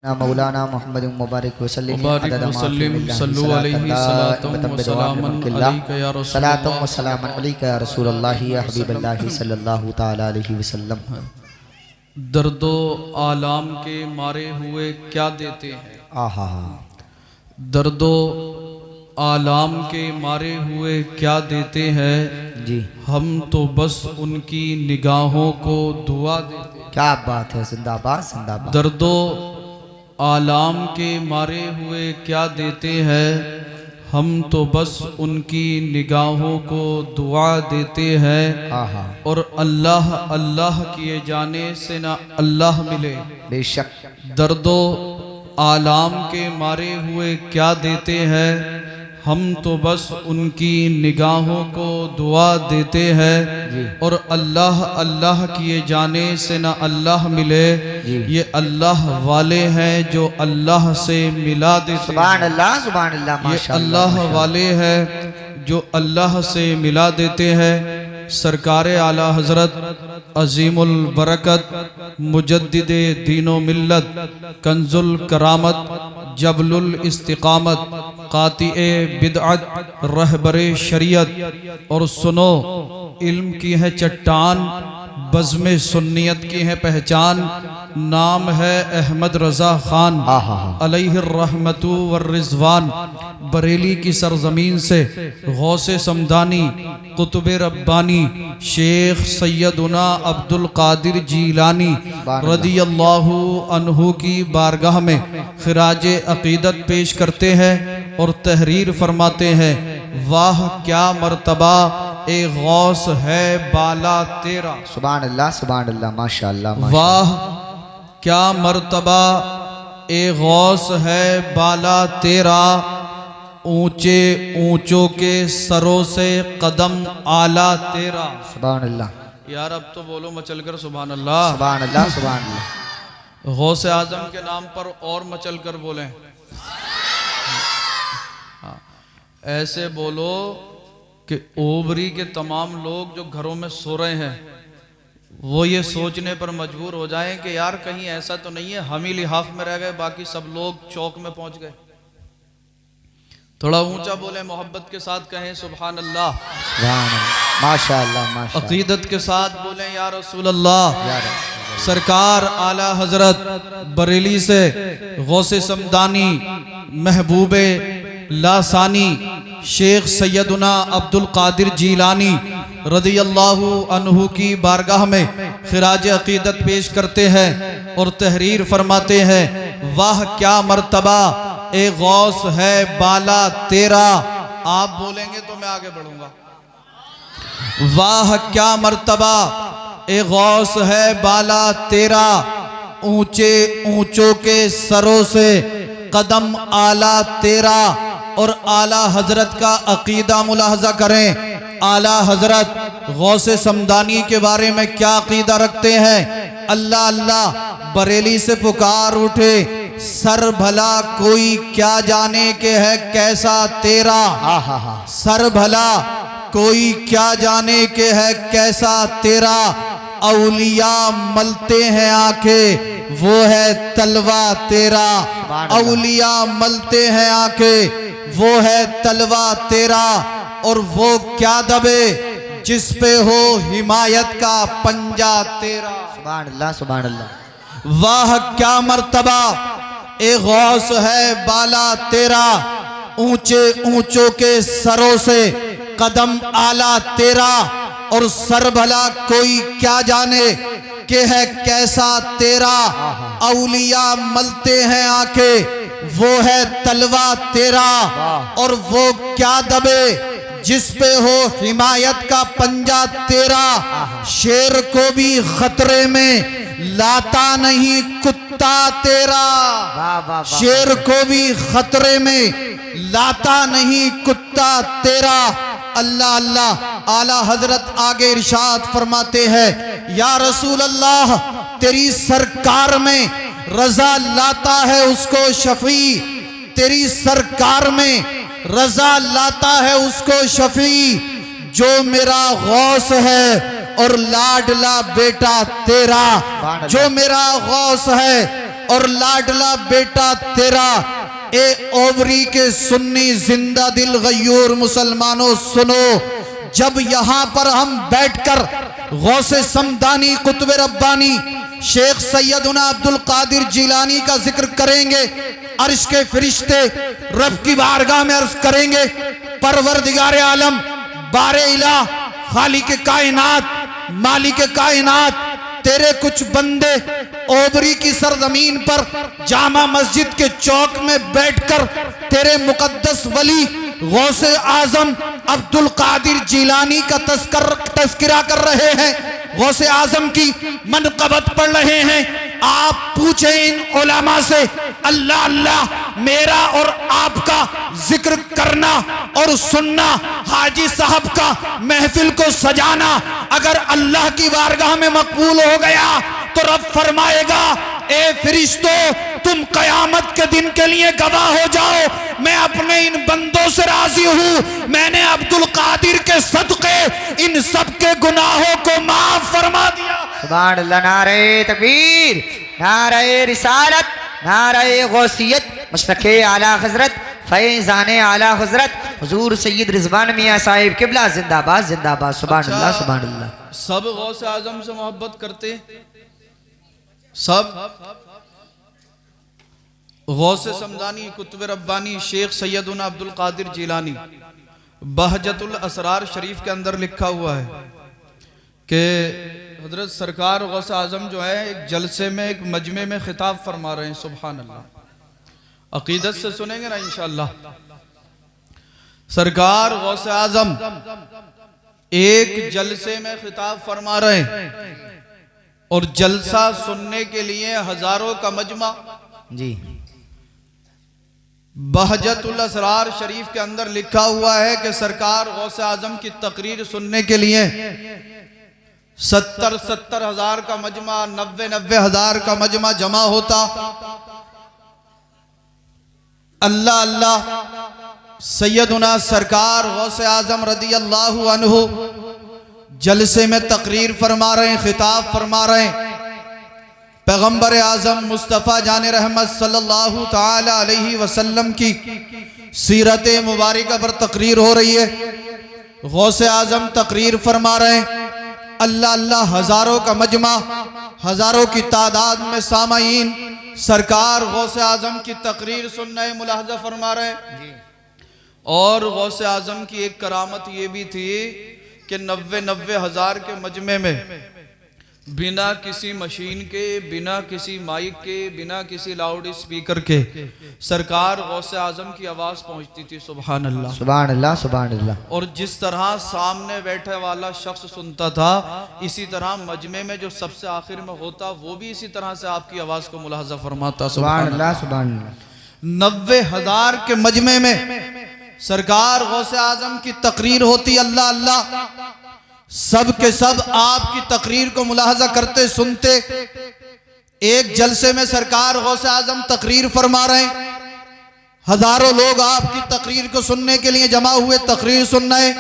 मौलाना मोहम्मद मुबारक वसल्लम सल्लु अलैहि सलातम व सलाम अलैका या रसूलल्लाह या हबीबल्लाह सल्लल्लाहु तआला अलैहि वसल्लम। दर्दो आलाम के मारे हुए क्या देते हैं? आहा, दर्दो आलाम के मारे हुए क्या देते हैं जी। हम तो बस उनकी निगाहों को दुआ देते हैं। क्या बात है, जिंदाबाद जिंदाबाद। दर्दो आलाम के मारे हुए क्या देते हैं हम तो बस उनकी निगाहों को दुआ देते हैं। आहा, और अल्लाह अल्लाह किए जाने से ना अल्लाह मिले। बेशक दर्दो आलाम के मारे हुए क्या देते हैं हम तो बस उनकी निगाहों को दुआ देते हैं। और अल्लाह अल्लाह किए जाने से ना अल्लाह मिले। ये अल्लाह वाले हैं जो अल्लाह से मिला देते। सुभान अल्लाह सुभान अल्लाह। ये अल्लाह वाले हैं जो अल्लाह से मिला देते हैं। सरकारे आला हजरत अजीमुल बरकत मुजद्दिदे दीनो मिल्लत कंजुल करामत जबलुल इस्तिकामत कातिए बिदअत रहबरे शरीयत और सुनो इल्म की है चट्टान बज़्मे सुन्नियत की है पहचान। नाम है अहमद रज़ा खान अलैहि रहमतु व रिज़वान। बरेली की सरजमीन से गौसे समदानी कुतुबे रब्बानी शेख सैयदुना अब्दुल कादिर जीलानी रदियल्लाहु अन्हु की बारगाह में खिराजे अकीदत पेश करते हैं और तहरीर फरमाते हैं। वाह क्या मर्तबा ए गौस है बाला तेरा। सुभान अल्लाह माशाअल्लाह। वाह क्या मर्तबा ए गौस है बाला तेरा। ऊंचे ऊंचों के सरों से कदम आला तेरा। सुभान अल्लाह। यार अब तो बोलो मचल कर सुभान अल्लाह। सुभान अल्लाह सुभान अल्लाह। गौस आजम के नाम पर और मचल कर बोलें। हाँ, ऐसे बोलो कि ओबरी के तमाम लोग जो घरों में सो रहे हैं वो ये सोचने पर मजबूर हो जाएं कि यार कहीं ऐसा तो नहीं है हम ही लिहाफ में रह गए बाकी सब लोग चौक में पहुंच गए। थोड़ा ऊंचा बोले, मोहब्बत के साथ कहें सुभान अल्लाह माशाअल्लाह। अकीदत के साथ बोले या रसूल अल्लाह। सरकार आला हजरत बरेली से गौसे समदानी महबूबे लासानी शेख सैयदुना अब्दुल कादिर जीलानी रदियल्लाहु अन्हु की बारगाह में खिराज अकीदत पेश करते हैं और तहरीर फरमाते हैं। वाह क्या मर्तबा ए गौस है बाला तेरा। आप बोलेंगे तो मैं आगे बढ़ूंगा। वाह क्या मर्तबा ए गौस है बाला तेरा। ऊंचे ऊंचों के सरों से कदम आला तेरा। और आला हजरत का अकीदा मुलाहजा करें। आला हजरत गौसे समदानी के बारे में क्या अकीदा रखते हैं। अल्लाह अल्लाह बरेली से पुकार उठे सर भला कोई क्या जाने के है कैसा तेरा। सर भला कोई क्या जाने के है कैसा तेरा। औलिया मलते हैं आंखें वो है तलवा तेरा। औलिया मलते हैं आंखें वो है तलवा तेरा। और वो क्या दबे जिस पे हो हिमायत का पंजा तेरा। सुभान अल्लाह सुभान अल्लाह। वाह क्या मर्तबा ए गौस है बाला तेरा। ऊंचे ऊंचों के सरों से कदम आला तेरा। और सर भला कोई क्या जाने के है कैसा तेरा। औलिया मलते हैं आंखें वो है तलवा तेरा। और वो क्या दबे जिस पे हो हिमायत का पंजा तेरा। शेर को भी खतरे में लाता नहीं कुत्ता तेरा। शेर को भी खतरे में लाता नहीं कुत्ता तेरा। अल्लाह अल्लाह। आला हजरत आगे इरशाद फरमाते हैं या रसूल अल्लाह तेरी सरकार में रजा लाता है उसको शफी। तेरी सरकार में रजा लाता है उसको शफी जो मेरा गौस है और लाडला बेटा तेरा। जो मेरा गौस है और लाडला बेटा तेरा ए ओवरी के सुन्नी जिंदा दिल गयूर मुसलमानों सुनो, जब यहाँ पर हम बैठकर गौसे समदानी कुतुब रब्बानी शेख सैयदना अब्दुल कादिर जिलानी का जिक्र करेंगे, अर्श के फरिश्ते रब की बारगाह में अर्ज करेंगे, परवरदिगार आलम बारे इला खालिक कायनात मालिक कायनात, तेरे कुछ बंदे ओबरी की सरजमीन पर जामा मस्जिद के चौक में बैठकर तेरे मुकद्दस वली गौसे आजम अब्दुल कादिर जिलानी का तस्करा कर रहे हैं, गौसे आजम की मनकबत पढ़ रहे हैं। आप पूछे इन उलमा से, अल्लाह अल्लाह मेरा और आपका जिक्र करना और सुनना, हाजी साहब का महफिल को सजाना अगर अल्लाह की बारगाह में मकबूल हो गया तो रब फरमाएगा, ए फरिश्तों तुम कयामत के दिन के लिए गवाह हो जाओ, मैं अपने इन बंदों से राजी हूं, मैंने अब्दुल कादिर के सदके इन सब के गुनाहों को माफ फरमा दिया। सुभान अल्लाह, नारे तकबीर, नारे रिसालत, नारे गौसियत, मुश्तके आला हजरत फैजान आला हजरत हुजूर सैयद रिजवान मियां साहिब किबला जिंदाबाद जिंदाबाद। सुभान अल्लाह सुभान अल्लाह। सब गौसे आजम से मोहब्बत करते, सब गौसे समदानी कुतुब रब्बानी शेख सैयदना अब्दुल कादिर जिलानी बहजतुल असरार शरीफ के अंदर लिखा हुआ है कि हजरत सरकार गौसे आजम जो है एक जलसे में एक मजमे में खिताब फरमा रहे हैं। सुभान अल्लाह, अकीदत से सुनेंगे ना इंशाअल्लाह। सरकार गौसे आजम एक जलसे में खिताब फरमा रहे हैं और जलसा सुनने के लिए हजारों का मजमा जी। बहजतुल असरार शरीफ के अंदर लिखा हुआ है कि सरकार गौसे आजम की तकरीर सुनने के लिए 70 हजार का मजमा, 90 हजार का मजमा जमा होता। अल्लाह अल्लाह सैयदना सरकार गौसे आजम रदी अल्लाहु अन्हु जलसे में तकरीर फरमा रहे हैं, खिताब फरमा रहे हैं। पैगंबर आजम मुस्तफ़ा जान रहमत सल्लल्लाहु ताला अलैहि वसल्लम की सीरत मुबारक पर तकरीर हो रही है। गौसे आजम तकरीर फरमा रहे हैं। अल्लाह अल्लाह, हजारों का मजमा, हजारों की तादाद में सामाईन सरकार गौसे आजम की तकरीर सुन रहे, मुलाहजा फरमा रहे हैं। और गौसे आजम की एक करामत ये भी थी कि 90 हजार के मजमे में बिना किसी मशीन के, बिना किसी माइक के, बिना किसी लाउड स्पीकर के सरकार गौसे आजम की आवाज पहुंचती थी। सुभान अल्लाह सुभान अल्लाह सुभान अल्लाह। और जिस तरह सामने बैठे वाला शख्स सुनता था, इसी तरह मजमे में जो सबसे आखिर में होता वो भी इसी तरह से आपकी आवाज को मुलाहजा फरमाता। सुभान अल्लाह सुभान अल्लाह। 90 हजार के मजमे में सरकार गौसे आजम की तकरीर होती। अल्लाह अल्लाह, सब के सब आपकी तकरीर को मुलाहजा करते सुनते। एक जलसे में सरकार गौसे आजम तकरीर फरमा रहे हैं, हजारों लोग आपकी तकरीर को सुनने के लिए जमा हुए, तकरीर सुन रहे।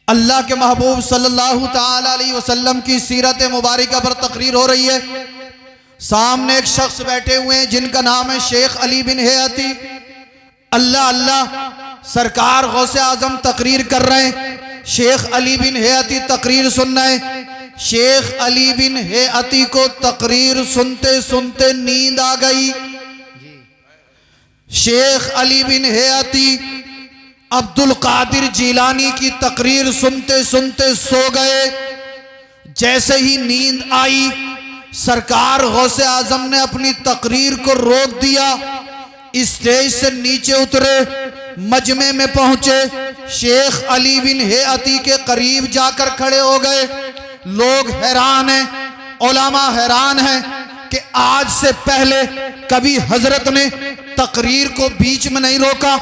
अल्लाह के महबूब सल्लल्लाहु ताला अलैहि वसल्लम की सीरत मुबारक पर तकरीर हो रही है। सामने एक शख्स बैठे हुए हैं जिनका नाम है शेख अली बिन हेअती। अल्लाह अल्लाह, सरकार गौसे आजम तकरीर कर रहे हैं, शेख अली बिन हेअती तकरीर सुन रहे हैं। शेख अली बिन हेअती को तकरीर सुनते सुनते नींद आ गई। शेख अली बिन हेअती अब्दुल कादिर जिलानी की तकरीर सुनते सुनते सो गए। जैसे ही नींद आई, सरकार गौसे आजम ने अपनी तकरीर को रोक दिया, स्टेज से नीचे उतरे, मजमे में पहुंचे, शेख अली बिन हेअती के करीब जाकर खड़े हो गए। लोग हैरान हैं, उलमा हैरान हैं कि आज से पहले कभी हजरत ने तकरीर को बीच में नहीं रोका।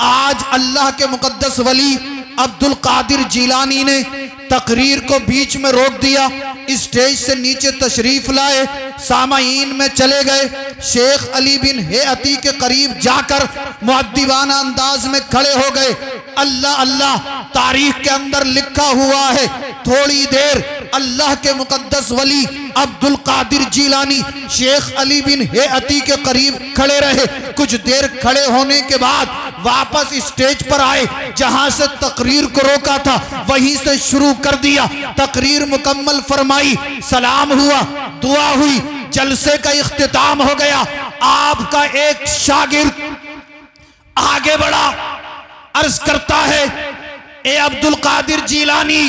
आज अल्लाह के मुकद्दस वली अब्दुल कादिर जिलानी ने तकरीर को बीच में रोक दिया, स्टेज से नीचे तशरीफ लाए, सामाईन में चले गए, शेख अली बिन हेअती के करीब जाकर मुअद्दिबाना अंदाज में खड़े हो गए। अल्लाह अल्लाह, तारीख के अंदर लिखा हुआ है, थोड़ी देर अल्लाह के मुकद्दस वली अब्दुल कादिर जीलानी शेख अली बिन हेअती के करीब खड़े रहे। कुछ देर खड़े होने के बाद वापस स्टेज पर आए, जहां से तकरीर को रोका था वहीं से शुरू कर दिया। तकरीर मुकम्मल फरमाई, सलाम हुआ, दुआ हुई, जलसे का इख्तिताम हो गया। आपका एक शागिर्द आगे बढ़ा, अर्ज करता है, ए अब्दुल कादिर जीलानी,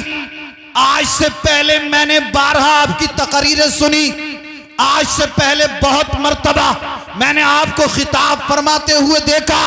आज से पहले मैंने 12 आपकी तकरीरें सुनी। आज से पहले बहुत मर्तबा मैंने आपको खिताब फरमाते हुए देखा,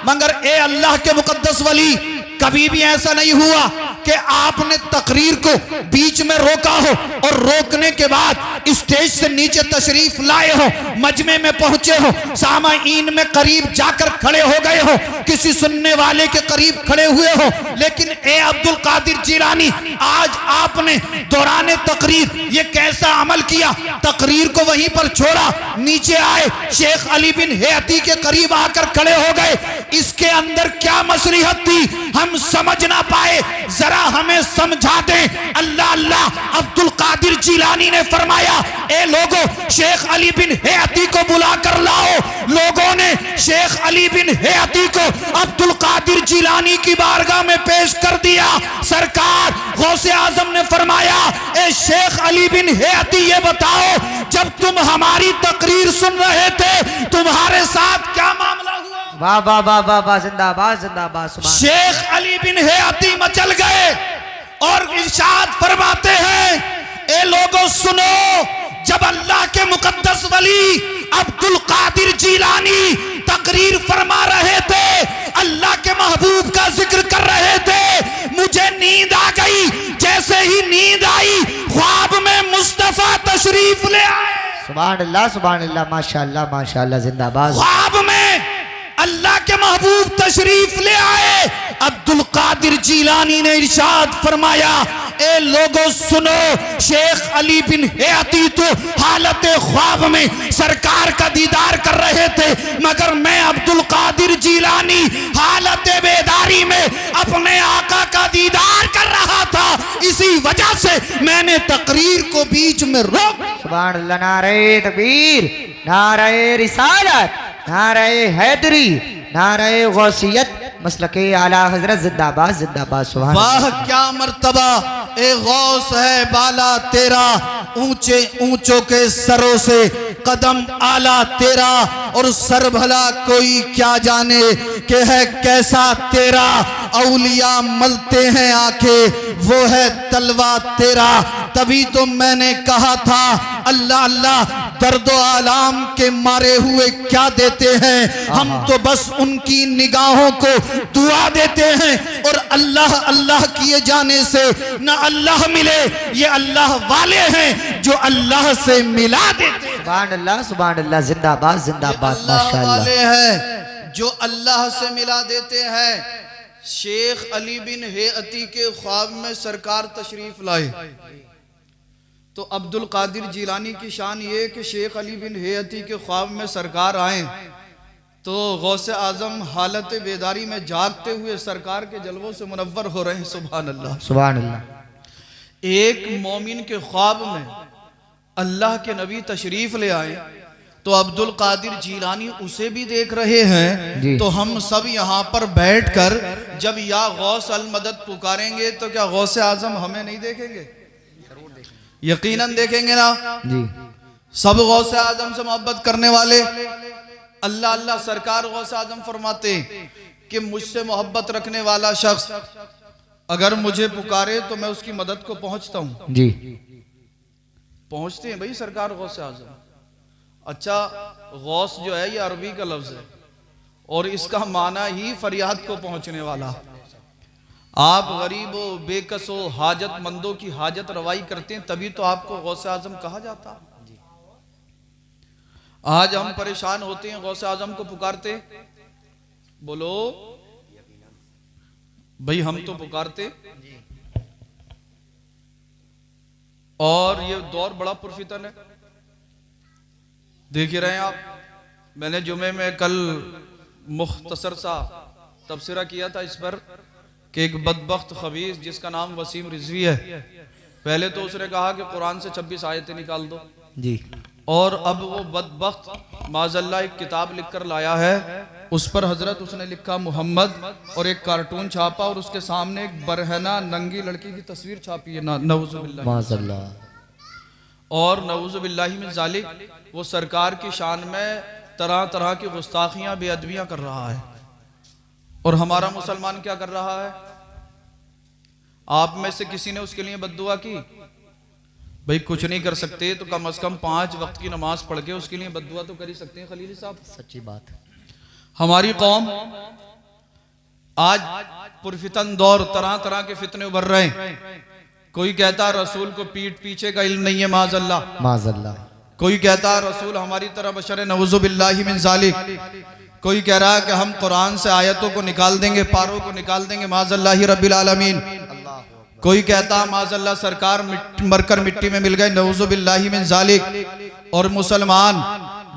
मगर ए अल्लाह के मुकद्दस वली, कभी भी ऐसा नहीं हुआ कि आपने तकरीर को बीच में रोका हो और रोकने के बाद स्टेज से नीचे तशरीफ लाए हो, मजमे में पहुंचे हो, सामाईन में करीब जाकर खड़े हो गए हो, किसी सुनने वाले के करीब खड़े हुए हो। लेकिन ए अब्दुल कादिर जीलानी, आज आपने दौरान तकरीर ये कैसा अमल किया? तकरीर को वहीं पर छोड़ा, नीचे आए, शेख अली बिन हेअती के करीब आकर खड़े हो गए। इसके अंदर क्या मसलिहत थी हम समझ ना पाए, जरा हमें समझा दें। अल्लाह अल्लाह अब्दुल कादिर जीलानी ने फरमाया, ए लोगों, शेख अली बिन हेअती को बुला कर लाओ। लोगों ने शेख अली बिन हेअती को अब्दुल कादिर जीलानी की बारगाह में पेश कर दिया। सरकार गौसे आजम ने फरमाया, ए शेख अली बिन हेअती, ये बताओ, जब तुम हमारी तकरीर सुन रहे थे तुम्हारे साथ क्या मामला हुआ? वाह वाह वाह वाह वाह, जिंदाबाद जिंदाबाद। शेख अली बिन हेअती मचल गए और इरशाद फरमाते हैं, ए लोगों सुनो, जब अल्लाह के मुकद्दस वली अब्दुल कादिर जीलानी तकरीर फरमा रहे थे, अल्लाह के महबूब का जिक्र कर रहे थे, मुझे नींद आ गई। जैसे ही नींद आई, ख्वाब में मुस्तफा तशरीफ ले आए। सुभान अल्लाह सुभान अल्लाह, माशाअल्लाह माशाअल्लाह, जिंदाबाद। ख्वाब में अल्लाह के महबूब तशरीफ ले आए। अब्दुल कादिर जीलानी ने इरशाद फरमाया, ए लोगों सुनो, शेख अली बिन हेअती तो हालत ख्वाब में सरकार का दीदार कर रहे थे, मगर मैं अब्दुल कादिर जीलानी हालत बेदारी में अपने आका का दीदार कर रहा था। इसी वजह से मैंने तकरीर को बीच में रोक। सुभान अल्लाह, नारे तकबीर, नारे रिसालत, नारे हैदरी, नारे गौसियत, मसलके आला हजरत, जिंदाबाद जिंदाबाद। सुभान वाह क्या मर्तबा ए गौस है बाला तेरा, ऊंचे ऊंचों के सरों से कदम आला तेरा, और सर भला कोई क्या जाने कि है कैसा तेरा। औलिया मलते हैं आंखें, वो है तलवा तेरा। तभी तो मैंने कहा था, अल्लाह अल्लाह दर्दो आलाम के मारे हुए क्या देते हैं, हम तो बस उनकी निगाहों को दुआ देते हैं। और अल्लाह अल्लाह किए जाने से न अल्लाह मिले, ये अल्लाह वाले हैं जो अल्लाह से मिला देते हैं। सुभान अल्लाह सुभान अल्लाह, जिंदाबाद जिंदाबाद, अल्लाह माशाअल्लाह। वाले हैं जो अल्लाह से मिला देते हैं। शेख अली बिन हेअती के ख्वाब में सरकार तशरीफ लाए तो अब्दुल कादिर जीलानी की शान ये कि शेख अली बिन हेअती के ख्वाब में सरकार आए तो गौसे आजम हालत बेदारी में जागते हुए सरकार के जलवों से मुनव्वर हो रहे हैं। सुभान अल्लाह सुभान अल्लाह। एक मोमिन के ख्वाब में अल्लाह के नबी तशरीफ ले आए तो अब्दुल कादिर जीलानी उसे भी देख रहे हैं। तो हम सब यहाँ पर बैठकर जब या गौस अल मदद पुकारेंगे तो क्या गौसे आजम हमें नहीं देखेंगे? यकीनन देखेंगे ना जी। सब गौसे आजम से मोहब्बत करने वाले अल्लाह अल्लाह। सरकार गौसे आजम फरमाते कि मुझसे मोहब्बत रखने वाला शख्स अगर मुझे पुकारे तो मैं उसकी मदद को पहुंचता हूं जी। पहुंचते हैं भाई सरकार गौसे आजम। अच्छा, गौस जो है ये अरबी का लफ्ज है और इसका माना ही फरियाद को पहुंचने वाला। आप गरीबों बेकसों हाजतमंदों की हाजत रवाई करते हैं तभी तो आपको गौसे आजम कहा जाता। आज हम परेशान होते हैं गौसे आजम को पुकारते, बोलो भाई हम तो पुकारते। और ये दौर बड़ा पुरफितन है, देख ही रहे हैं आप। मैंने जुमे में कल मुख्तसर सा तबसरा किया था इस पर कि एक बदबख्त खबीस जिसका नाम वसीम रिजवी है, पहले तो उसने कहा कि कुरान से 26 आयतें निकाल दो जी, और अब वो बदबख्त माज़अल्लाह एक किताब लिखकर लाया है, उस पर हजरत उसने लिखा मोहम्मद और एक कार्टून छापा और उसके सामने एक बरहना नंगी लड़की की तस्वीर छापी है नऊज़ुबिल्लाह। माज़अल्लाह। और नऊज़ुबिल्लाहि मिन ज़ालिक वो सरकार की शान में तरह तरह की गुस्ताखियां बेअदबियां कर रहा है। और हमारा मुसलमान क्या कर रहा है? आप में से किसी ने उसके लिए बद्दुआ की? भाई कुछ नहीं कर सकते तो कम से कम 5 वक्त की नमाज पढ़ के उसके लिए बद्दुआ तो कर ही सकते हैं खलीली साहब। सच्ची बात। हमारी कौम आज पुरफितन दौर, तरह तरह के फितने उभर रहे हैं। कोई कहता रसूल को पीठ पीछे का इल्म नहीं है, माज़अल्लाह माज़अल्लाह। कोई कहता रसूल हमारी तरह बशर है, नऊज़ुबिल्लाहि मिन ज़ालिक। कोई कह रहा है कि हम कुरान से आयतों को निकाल देंगे, पारों को निकाल देंगे, माज़अल्लाह रब्बिल आलमीन। कोई कहता माज़अल्लाह सरकार मरकर मिट्टी में मिल गए, नऊज़ुबिल्लाहि मिन ज़ालिक। और मुसलमान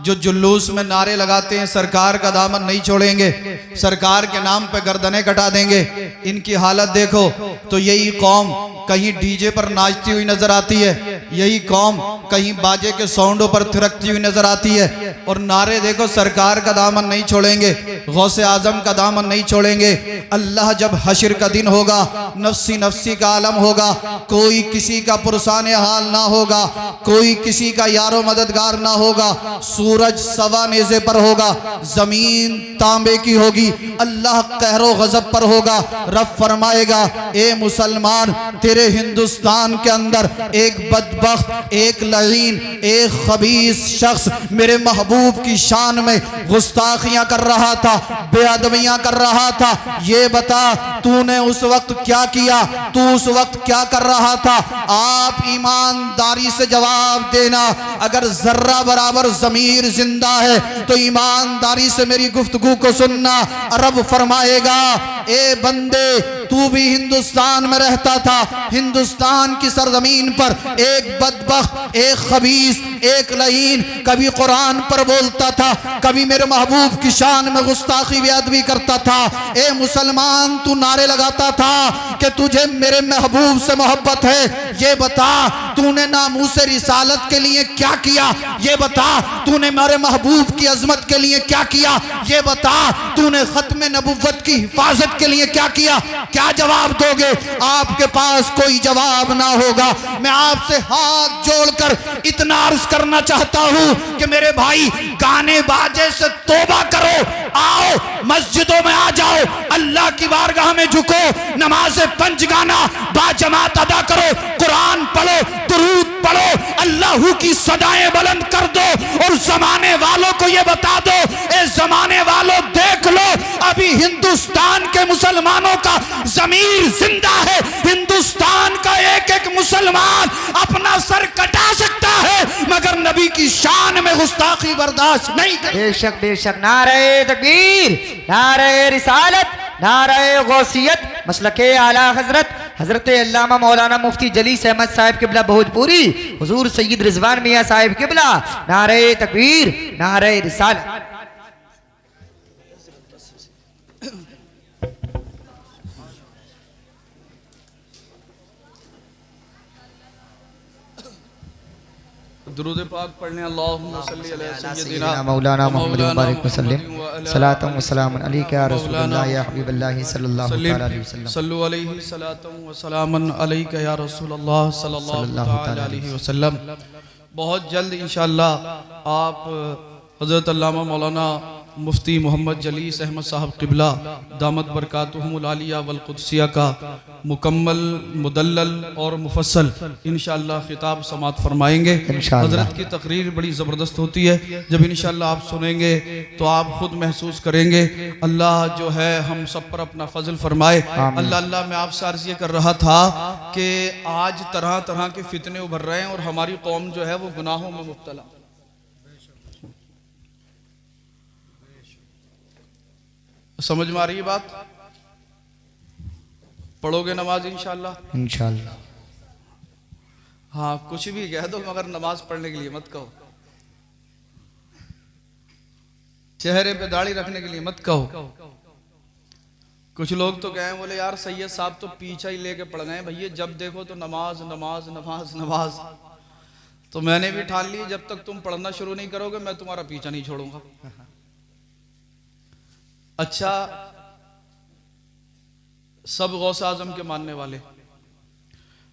जो जुलूस में नारे लगाते हैं सरकार का दामन नहीं छोड़ेंगे, सरकार के नाम पे गर्दनें कटा देंगे, इनकी हालत देखो तो यही कौम कहीं डीजे पर नाचती हुई नजर आती है, यही कौम कहीं बाजे के साउंडों पर थिरकती हुई नजर आती है। और नारे देखो सरकार का दामन नहीं छोड़ेंगे, गौसे आजम का दामन नहीं छोड़ेंगे। अल्लाह जब हश्र का दिन होगा, नफ्सी नफ्सी का आलम होगा, कोई किसी का पुरसाने हाल ना होगा, कोई किसी का यारो मददगार ना होगा। सूरज सवा नेज़े पर होगा, जमीन तांबे की होगी, अल्लाह कहरो गजब पर होगा। रब फरमाएगा ए मुसलमान, तेरे हिंदुस्तान के अंदर एक बदबख्त, एक लईन, एक खबीस शख्स मेरे महबूब की शान में गुस्ताखियां कर रहा था, बेअदबियां कर रहा था। ये बता तूने उस वक्त क्या किया, तू उस वक्त क्या कर रहा था? आप ईमानदारी से जवाब देना। अगर जर्रा बराबर ज़मीर जिंदा है तो ईमानदारी से मेरी गुफ्तगू को सुनना। रब फरमाएगा ए बंदे, तू भी हिंदुस्तान में रहता था, हिंदुस्तान की सरजमीन पर एक बदबख्त, एक खबीस, एक लईन कभी कुरान पर बोलता था, कभी मेरे महबूब की शान में गुस्ताखी बेअदबी करता था। ए मुसलमान, तू नारे लगाता था कि तुझे मेरे महबूब से मोहब्बत है। ये बता तूने नामूस रिसालत के लिए क्या किया? ये बता तूने मेरे महबूब की अजमत के लिए क्या किया? ये बता तूने खत्म नबुव्वत की हिफाजत के लिए क्या किया? क्या जवाब दोगे? आपके पास कोई जवाब ना होगा। मैं आपसे हाथ जोड़कर इतना अर्ज करना चाहता हूं कि मेरे भाई, गाने बाजे से तौबा करो, आओ मस्जिदों में आ जाओ, अल्लाह की बारगाह में झुको, नमाज पंच गाना बाजमात अदा करो, कुरान पढ़ो, दुरूद पढ़ो, अल्लाह की सदाएं बुलंद कर दो और जमाने वालों को ये बता दो, ए जमाने वालों देख लो, अभी हिंदुस्तान के मुसलमानों का जमीर जिंदा है। हिंदुस्तान का एक एक मुसलमान अपना सर कटा सकता है मगर नबी की शान में गुस्ताखी बर्दाश्त नहीं करेगा। बेशक बेशक। नारे तकबीर, नारे रिसालत, नारे गौसियत, मसलके आला हजरत हजरत अल्लामा मौलाना मुफ्ती जलीस अहमद साहिब किबला भोजपुरी, हुजूर सैयद रिजवान मियाँ साहिब किबला। नारे तकबीर, नारे रिसालत। दुरूद पाक पढ़ने अल्लाहुम्मा सल्ली अला सय्यदिना मौलाना मोहम्मद मुबारक वसल्लम सलातम व सलामन अलैका या रसूलल्लाह या हबीबल्लाह सल्लल्लाहु अलैहि वसल्लम। सल्लु अलैहि सलातम व सलामन अलैका या रसूलल्लाह सल्लल्लाहु अलैहि वसल्लम। बहुत जल्द इंशाअल्लाह आप हज़रत अल्लामा मौलाना मुफ्ती मोहम्मद जलीस अहमद साहब क़िबला दामत बरकातुहुमुल आलिया वल क़ुद्सिया का मुकम्मल, मुदल्लल और मुफस्सल इंशाअल्लाह खिताब समात फरमाएंगे। हज़रत की तकरीर बड़ी ज़बरदस्त होती है, जब इंशाअल्लाह आप सुनेंगे तो आप खुद महसूस करेंगे। अल्लाह जो है हम सब पर अपना फजल फरमाए। अल्लाह अल्लाह मैं आपसे अर्ज़ ये कर रहा था कि आज तरह तरह के फितने उभर रहे हैं और हमारी कौम जो है वो गुनाहों में मुब्तला। समझ में आ रही है बात? पढ़ोगे नमाज इंशाअल्लाह? इंशाअल्लाह। हाँ, कुछ भी कह दो मगर नमाज पढ़ने के लिए मत कहो, चेहरे पे दाढ़ी रखने के लिए मत कहो, कुछ लोग तो कहें बोले यार सैयद साहब तो पीछा ही लेके पड़ गए भैया, जब देखो तो नमाज नमाज नमाज नमाज। तो मैंने भी ठान ली जब तक तुम पढ़ना शुरू नहीं करोगे मैं तुम्हारा पीछा नहीं छोड़ूंगा। अच्छा, सब गौसे आजम के मानने वाले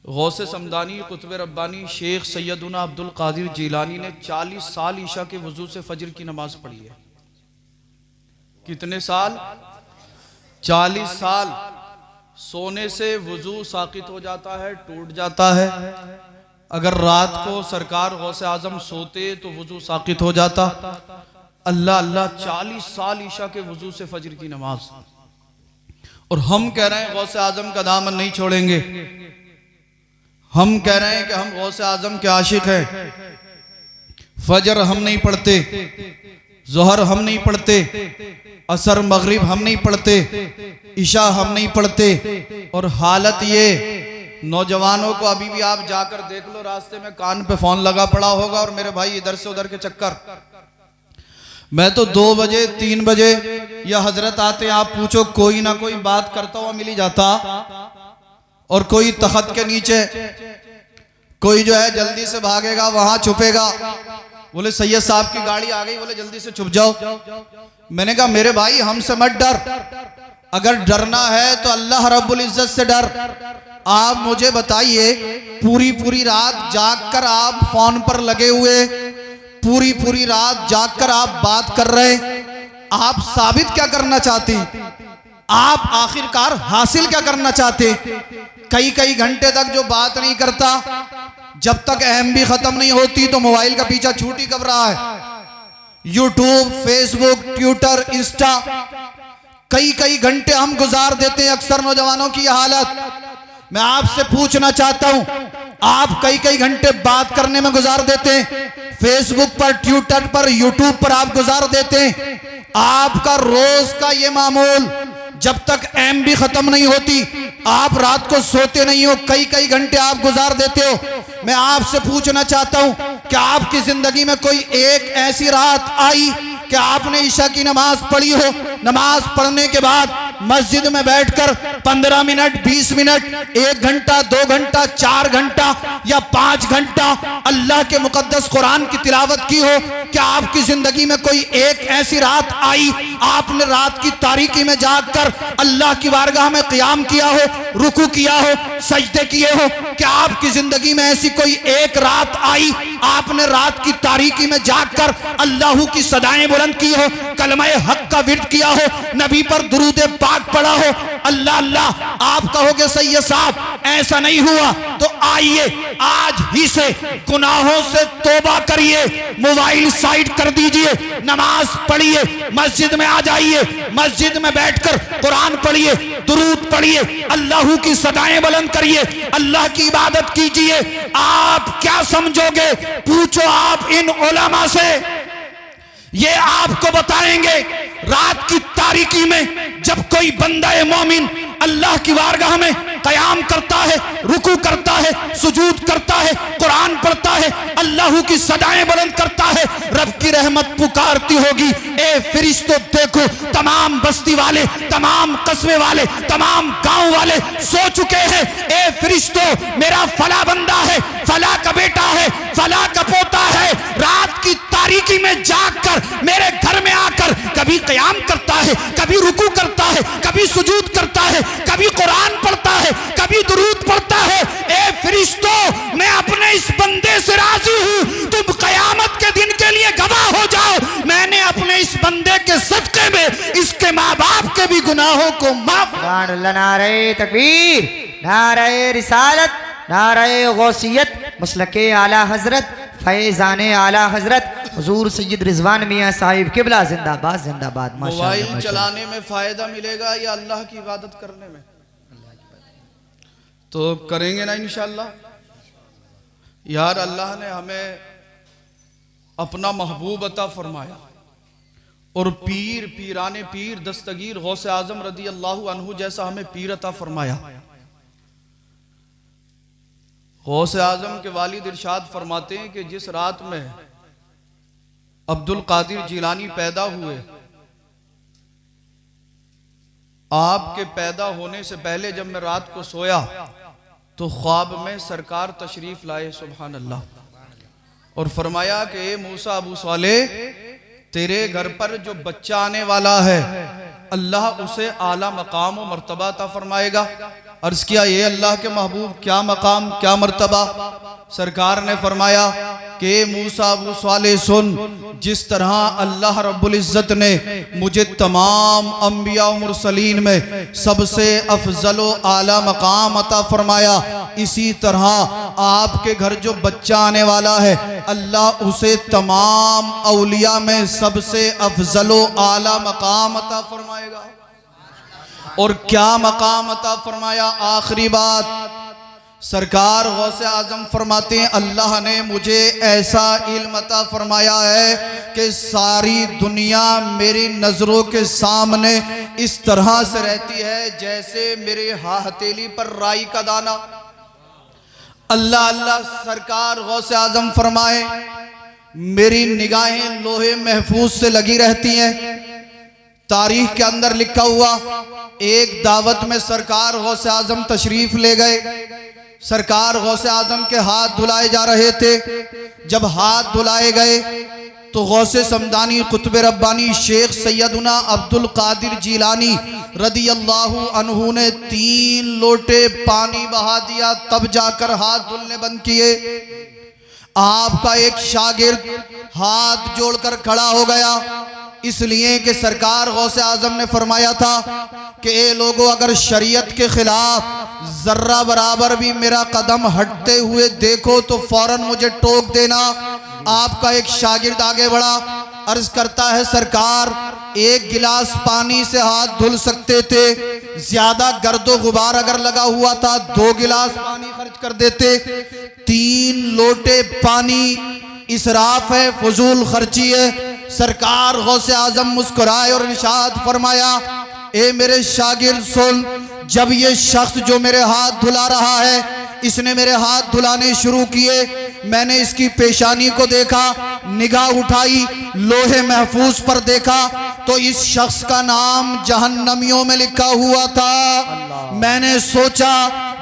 गौसे समदानी कुतुब रब्बानी शेख सैयदुना अब्दुल कादिर जीलानी ने 40 साल ईशा के वजू से फजर की नमाज पढ़ी है। कितने साल? 40 साल। सोने से वजू साकित हो जाता है, टूट जाता है। अगर रात को सरकार गौसे आजम सोते तो वजू साकित हो जाता। अल्लाह अल्लाह 40 साल ईशा के वजू से फजर की नमाज। और हम कह रहे हैं गौसे आजम का दामन नहीं छोड़ेंगे। हम कह रहे हैं कि हम गौसे आजम के आशिक हैं। फजर हम नहीं पढ़ते, जोहर हम नहीं पढ़ते, असर मगरिब हम नहीं पढ़ते, ईशा हम नहीं पढ़ते। और हालत ये, नौजवानों को अभी भी आप जाकर देख लो, रास्ते में कान पे फोन लगा पड़ा होगा और मेरे भाई इधर से उधर के चक्कर। मैं तो 2 बजे 3 बजे या हजरत आते आप पूछो कोई ना कोई बात करता हुआ मिल ही जाता। और कोई तख्त के नीचे, कोई जो है जल्दी से भागेगा वहां छुपेगा, बोले सैयद साहब की गाड़ी आ गई, बोले जल्दी से छुप जाओ। मैंने कहा मेरे भाई हमसे मत डर, अगर डरना है तो अल्लाह रब्बुल इज्जत से डर। आप मुझे बताइए, पूरी रात जागकर आप फोन पर लगे हुए, पूरी रात जागकर आप बात कर रहे, आप साबित क्या करना चाहते? आप आखिरकार हासिल क्या करना चाहते? कई घंटे तक जो बात नहीं करता, जब तक एमबी खत्म नहीं होती तो मोबाइल का पीछा छूट ही कब रहा है। यूट्यूब, फेसबुक, ट्विटर, इंस्टा, कई घंटे हम गुजार देते हैं। अक्सर नौजवानों की हालत, मैं आपसे पूछना चाहता हूं, आप कई घंटे बात करने में गुजार देते हैं, फेसबुक पर, ट्विटर पर, यूट्यूब पर आप गुजार देते हैं। आपका रोज का ये मामूल, जब तक एमबी खत्म नहीं होती आप रात को सोते नहीं हो, कई घंटे आप गुजार देते हो। मैं आपसे पूछना चाहता हूं, क्या आपकी जिंदगी में कोई एक ऐसी रात आई कि आपने ईशा की नमाज पढ़ी हो, नमाज पढ़ने के बाद मस्जिद में बैठकर 15 मिनट, 20 मिनट, 1 घंटा, 2 घंटा, 4 घंटा या 5 घंटा अल्लाह के मुकद्दस कुरान की तिलावत की हो? क्या आपकी जिंदगी में कोई एक ऐसी रात आई, आपने रात की तारीकी में जागकर अल्लाह की बारगाह में क़ियाम किया हो, रुकू किया हो, सजदे किए हो? क्या आपकी जिंदगी में ऐसी कोई एक रात आई, आपने रात की तारीकी में जागकर अल्लाह की सदाएं बुलंद की हो, कलमा हक का विर्द किया हो, नबी पर दुरूद पाक पढ़ा हो? अल्लाह अल्लाह आप कहोगे सैयद साहब ऐसा नहीं हुआ, तो आइए आज ही से गुनाहों से तौबा करिए, मोबाइल साइड कर दीजिए, नमाज पढ़िए, मस्जिद में आ जाइए, मस्जिद में बैठकर कुरान पढ़िए, दुरूद पढ़िए, अल्लाह की सदाएं बुलंद करिए, अल्लाह की इबादत कीजिए। आप क्या समझोगे? पूछो आप इन उलमा से, ये आपको बताएंगे रात की तारीकी में जब कोई बंदा मोमिन अल्लाह की बारगाह में क़याम करता है, रुकू करता है, सुजूद करता है, कुरान पढ़ता है, अल्लाह की सदाएं बुलंद करता है, रब की रहमत पुकारती होगी, ए फरिश्तों देखो तमाम बस्ती वाले, तमाम कस्बे वाले, तमाम गांव वाले सो चुके हैं। ए फरिश्तों मेरा फला बंदा है, फला का बेटा है, फला का पोता है, रात की तारीकी में जागकर मेरे घर में आकर कभी क़याम करता है, कभी रुकू करता है, कभी सुजूद करता है, कभी कुरान पढ़ता है, कभी दुरूद पढ़ता है। ए फरिश्तों मैं अपने इस बंदे से राजी हूं, तुम क़यामत के दिन के लिए गवाह हो जाओ, मैंने अपने इस बंदे के सदक़े में इसके माँ बाप के भी गुनाहों को माफ। नारे तकबीर, नारे रिसालत, नारे गौसियत, मसलके आला हजरत, फैज़ाने आला हजरत हुजूर सैयद रिजवान मियाँ साहिब किबला जिंदाबाद जिंदाबाद। मोबाइल चलाने में फायदा मिलेगा या अल्लाह की इबादत करने में? तो करेंगे ना इंशाअल्लाह। यार अल्लाह ने हमें अपना महबूब अता फरमाया और पीर, पीराने पीर, दस्तगीर गौसे आजम रदी अल्लाह अन्हु जैसा हमें पीर अता फरमाया। गौसे आजम के वालिद इरशाद फरमाते हैं कि जिस रात में अब्दुल कादिर जीलानी पैदा हुए, आपके पैदा होने से पहले जब मैं रात को सोया तो ख्वाब में सरकार तशरीफ लाए, सुभान अल्लाह, और फरमाया कि ए मूसा अबू साले, तेरे घर पर जो बच्चा आने वाला है अल्लाह उसे आला मकाम और मर्तबा अता फरमाएगा। अर्ज किया, ये अल्लाह के महबूब, क्या मकाम क्या मर्तबा? सरकार ने फरमाया कि मूसा अबू साले सुन, जिस तरह अल्लाह रब्बुल इज्जत ने मुझे तमाम अंबिया और मुरसलीन में सबसे अफजल व आला मकाम अता फरमाया, इसी तरह आपके घर जो बच्चा आने वाला है अल्लाह उसे तमाम औलिया में सबसे अफजल व आला मकाम अता फरमाएगा। और क्या मकाम अता फरमाया? आखिरी बात, सरकार गौसे आजम फरमाते हैं, अल्लाह ने मुझे ऐसा इल्म अता फरमाया है कि सारी दुनिया मेरी नजरों के सामने इस तरह से रहती है जैसे मेरे हथेली पर राई का दाना। अल्लाह अल्लाह, सरकार गौसे आजम फरमाए, मेरी निगाहें लोहे महफूज से लगी रहती हैं। तारीख के अंदर लिखा हुआ, एक दावत में सरकार गौसे आजम तशरीफ ले गए। सरकार गौसे आजम के हाथ धुलाए जा रहे थे। जब हाथ धुलाए गए तो गौसे समदानी कुतुब रब्बानी शेख सैयदुना अब्दुल कादिर जीलानी रदी अल्लाहु अन्हु ने 3 लोटे पानी बहा दिया, तब जाकर हाथ धुलने बंद किए। आपका एक शागिर्द हाथ जोड़कर खड़ा हो गया, इसलिए कि सरकार गौसे आजम ने फरमाया था कि ए लोगों, अगर शरीयत के खिलाफ जर्रा बराबर भी मेरा कदम हटते हुए देखो तो फौरन मुझे टोक देना। आपका एक शागिर्द आगे बढ़ा, अर्ज करता है, सरकार एक गिलास पानी से हाथ धुल सकते थे, ज्यादा गर्दो गुबार अगर लगा हुआ था 2 गिलास पानी खर्च कर देते। 3 लोटे पानी इसराफ है, फजूल खर्ची है। सरकार गौसे आजम मुस्कुराए और इरशाद फरमाया, ए मेरे शागिर्द सुन, जब ये शख्स जो मेरे हाथ धुला रहा है, इसने मेरे हाथ धुलाने शुरू किए, मैंने इसकी पेशानी को देखा, निगाह उठाई, लोहे महफूज पर देखा तो इस शख्स का नाम जहन्नमियों में लिखा हुआ था। मैंने सोचा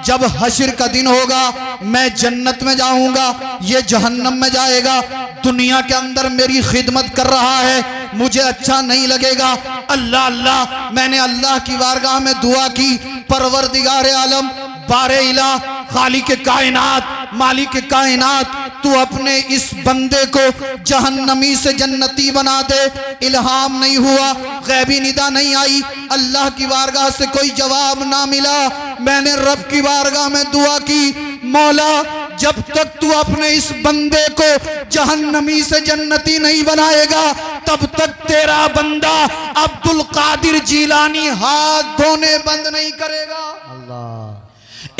जब हश्र का दिन होगा मैं जन्नत में जाऊंगा, ये जहन्नम में जाएगा। दुनिया के अंदर मेरी खिदमत कर रहा है, मुझे अच्छा नहीं लगेगा। अल्लाह अल्लाह, मैंने अल्लाह की बारगाह में दुआ की, परवरदिगार आलम, बारे इला, खालिक कायनात, मालिक कायनात, तू अपने इस बंदे को जहन्नमी से जन्नती बना दे। इल्हाम नहीं हुआ, गैबी निदा नहीं आई, अल्लाह की बारगाह से कोई जवाब ना मिला। मैंने रब की बारगाह में दुआ की, मौला जब तक तू अपने इस बंदे को जहन्नमी से जन्नती नहीं बनाएगा तब तक तेरा बंदा अब्दुल कादिर जीलानी हाथ धोने बंद नहीं करेगा। अल्लाह।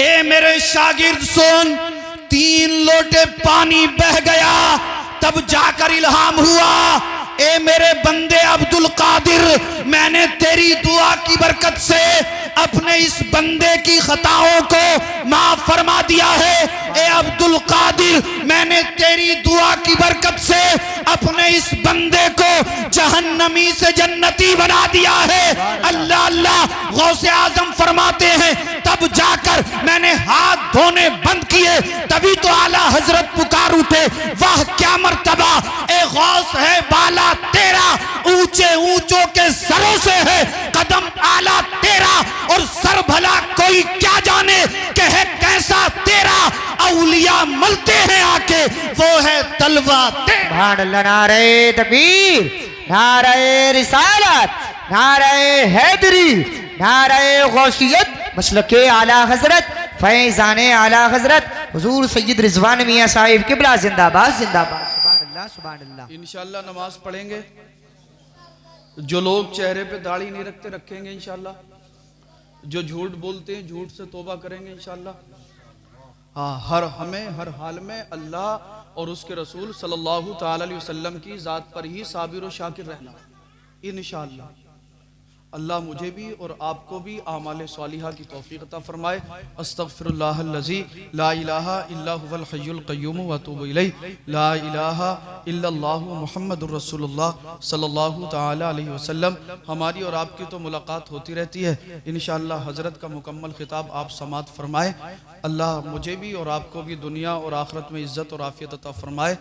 ए मेरे शागिर्द सुन, 3 लोटे पानी बह गया, तब जाकर इल्हाम हुआ, ए मेरे बंदे अब्दुल कादिर, मैंने तेरी दुआ की बरकत से अपने इस बंदे की खताओं को माफ फरमा दिया है। ए अब्दुल कादिर, मैंने तेरी दुआ की बरकत से अपने इस बंदे को जहन्नमी से जन्नती बना दिया है। अल्लाह अल्लाह, गौसे आजम फरमाते हैं, तब जाकर मैंने हाथ धोने बंद किए, तभी तो आला हजरत पुकार उठे, वाह क्या मर्तबा, ए गौस है बाला तेरा, ऊंचे ऊंचों के सरों से है कदम आला तेरा, और सर भला कोई क्या जाने कि है कैसा तेरा, औलिया मलते हैं आके, वो है तलवा तेरा। नारे तकबीर, नारे रिसालत, नारे हैदरी, नारे गौसियत, मसलके आला हजरत, फैजाने आला हजरत हुजूर सैयद रिजवान मियां साहिब किबला जिंदाबाद जिंदाबाद। सुभान अल्लाह सुभान अल्लाह। इंशाअल्लाह नमाज पढ़ेंगे, जो लोग चेहरे पे दाढ़ी नहीं रखते रखेंगे इंशाअल्लाह, जो झूठ बोलते हैं झूठ से तौबा करेंगे इंशाअल्लाह। हाँ, हमें हर हाल में अल्लाह और उसके रसूल सल्लल्लाहु ताला अलैहि वसल्लम की ज़ात पर ही साबिर और शाकिर रहना इंशाअल्लाह। अल्लाह मुझे भी और आपको भी आमाल सालिहा की तौफीक अता फरमाए। अस्तगफिरुल्लाहल्लज़ी ला इलाहा इल्ला हुवल हय्युल क़य्यूम व अतूबु इलैहि ला इलाहा इल्लल्लाहु मुहम्मदुर रसूलुल्लाह सल्लल्लाहु तआला अलैहि वसल्लम। हमारी और आपकी तो मुलाकात होती रहती है, इंशाअल्लाह हज़रत का मुकम्मल खिताब आप समात फरमाए। अल्लाह मुझे भी और आपको भी दुनिया और आखिरत में इज़्ज़त और आफ़ियत अता फरमाए।